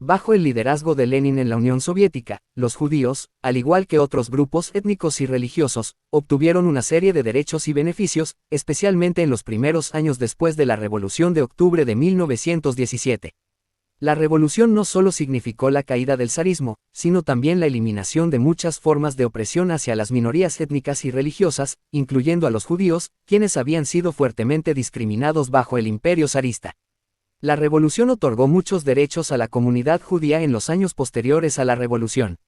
Bajo el liderazgo de Lenin en la Unión Soviética, los judíos, al igual que otros grupos étnicos y religiosos, obtuvieron una serie de derechos y beneficios, especialmente en los primeros años después de la Revolución de Octubre de 1917. La revolución no solo significó la caída del zarismo, sino también la eliminación de muchas formas de opresión hacia las minorías étnicas y religiosas, incluyendo a los judíos, quienes habían sido fuertemente discriminados bajo el imperio zarista. La revolución otorgó muchos derechos a la comunidad judía en los años posteriores a la revolución.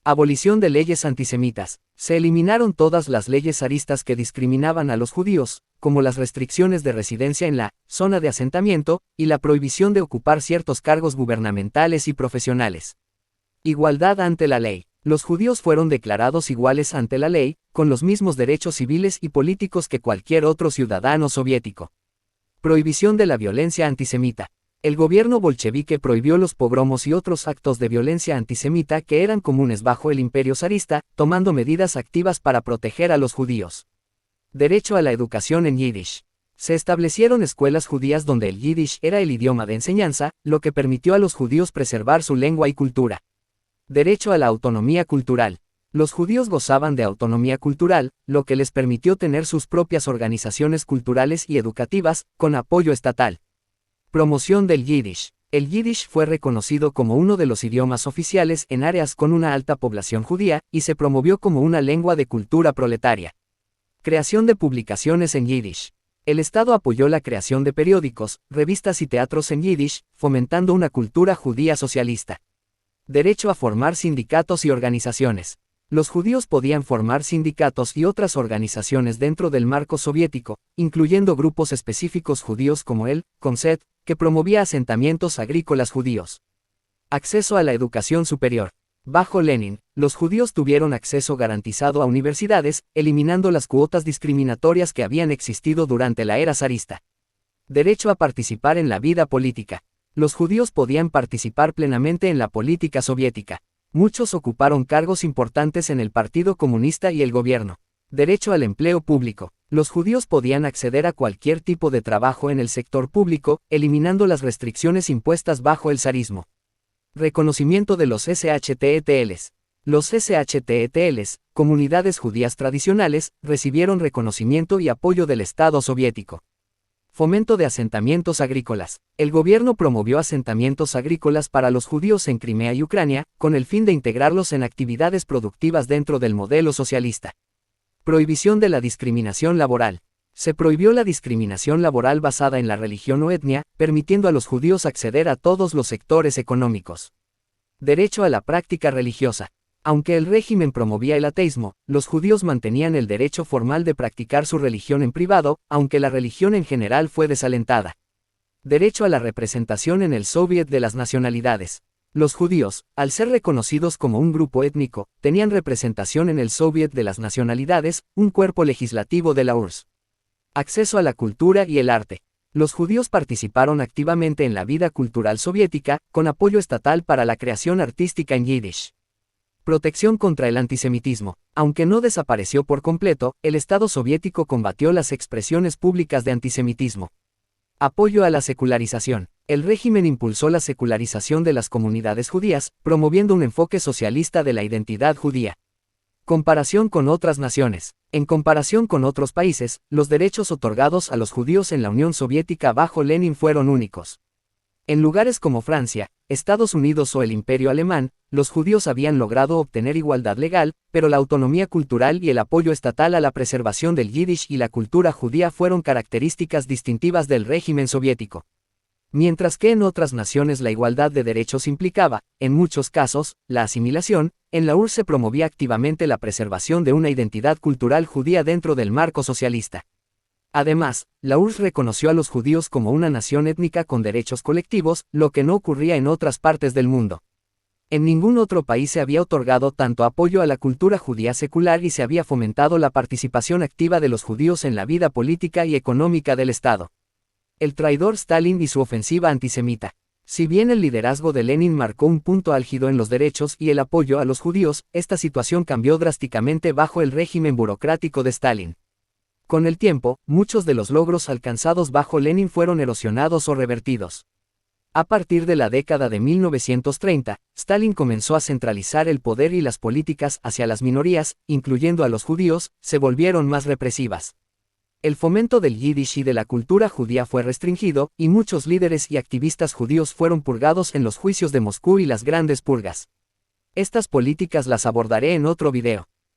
Abolición de leyes antisemitas. Se eliminaron todas las leyes zaristas que discriminaban a los judíos, como las restricciones de residencia en la zona de asentamiento y la prohibición de ocupar ciertos cargos gubernamentales y profesionales. Igualdad ante la ley. Los judíos fueron declarados iguales ante la ley, con los mismos derechos civiles y políticos que cualquier otro ciudadano soviético. Prohibición de la violencia antisemita. El gobierno bolchevique prohibió los pogromos y otros actos de violencia antisemita que eran comunes bajo el imperio zarista, tomando medidas activas para proteger a los judíos. Derecho a la educación en yiddish. Se establecieron escuelas judías donde el yiddish era el idioma de enseñanza, lo que permitió a los judíos preservar su lengua y cultura. Derecho a la autonomía cultural. Los judíos gozaban de autonomía cultural, lo que les permitió tener sus propias organizaciones culturales y educativas, con apoyo estatal. Promoción del yiddish. El yiddish fue reconocido como uno de los idiomas oficiales en áreas con una alta población judía, y se promovió como una lengua de cultura proletaria. Creación de publicaciones en yiddish. El Estado apoyó la creación de periódicos, revistas y teatros en yiddish, fomentando una cultura judía socialista. Derecho a formar sindicatos y organizaciones. Los judíos podían formar sindicatos y otras organizaciones dentro del marco soviético, incluyendo grupos específicos judíos como el Konset, que promovía asentamientos agrícolas judíos. Acceso a la educación superior. Bajo Lenin, los judíos tuvieron acceso garantizado a universidades, eliminando las cuotas discriminatorias que habían existido durante la era zarista. Derecho a participar en la vida política. Los judíos podían participar plenamente en la política soviética. Muchos ocuparon cargos importantes en el Partido Comunista y el gobierno. Derecho al empleo público. Los judíos podían acceder a cualquier tipo de trabajo en el sector público, eliminando las restricciones impuestas bajo el zarismo. Reconocimiento de los SHTETLs. Los SHTETLs, comunidades judías tradicionales, recibieron reconocimiento y apoyo del Estado soviético. Fomento de asentamientos agrícolas. El gobierno promovió asentamientos agrícolas para los judíos en Crimea y Ucrania, con el fin de integrarlos en actividades productivas dentro del modelo socialista. Prohibición de la discriminación laboral. Se prohibió la discriminación laboral basada en la religión o etnia, permitiendo a los judíos acceder a todos los sectores económicos. Derecho a la práctica religiosa. Aunque el régimen promovía el ateísmo, los judíos mantenían el derecho formal de practicar su religión en privado, aunque la religión en general fue desalentada. Derecho a la representación en el Soviet de las nacionalidades. Los judíos, al ser reconocidos como un grupo étnico, tenían representación en el Soviet de las nacionalidades, un cuerpo legislativo de la URSS. Acceso a la cultura y el arte. Los judíos participaron activamente en la vida cultural soviética, con apoyo estatal para la creación artística en yiddish. Protección contra el antisemitismo. Aunque no desapareció por completo, el Estado soviético combatió las expresiones públicas de antisemitismo. Apoyo a la secularización. El régimen impulsó la secularización de las comunidades judías, promoviendo un enfoque socialista de la identidad judía. Comparación con otras naciones. En comparación con otros países, los derechos otorgados a los judíos en la Unión Soviética bajo Lenin fueron únicos. En lugares como Francia, Estados Unidos o el Imperio Alemán, los judíos habían logrado obtener igualdad legal, pero la autonomía cultural y el apoyo estatal a la preservación del yiddish y la cultura judía fueron características distintivas del régimen soviético. Mientras que en otras naciones la igualdad de derechos implicaba, en muchos casos, la asimilación, en la URSS se promovía activamente la preservación de una identidad cultural judía dentro del marco socialista. Además, la URSS reconoció a los judíos como una nación étnica con derechos colectivos, lo que no ocurría en otras partes del mundo. En ningún otro país se había otorgado tanto apoyo a la cultura judía secular y se había fomentado la participación activa de los judíos en la vida política y económica del Estado. El traidor Stalin y su ofensiva antisemita. Si bien el liderazgo de Lenin marcó un punto álgido en los derechos y el apoyo a los judíos, esta situación cambió drásticamente bajo el régimen burocrático de Stalin. Con el tiempo, muchos de los logros alcanzados bajo Lenin fueron erosionados o revertidos. A partir de la década de 1930, Stalin comenzó a centralizar el poder y las políticas hacia las minorías, incluyendo a los judíos, se volvieron más represivas. El fomento del yiddish y de la cultura judía fue restringido, y muchos líderes y activistas judíos fueron purgados en los juicios de Moscú y las grandes purgas. Estas políticas las abordaré en otro video.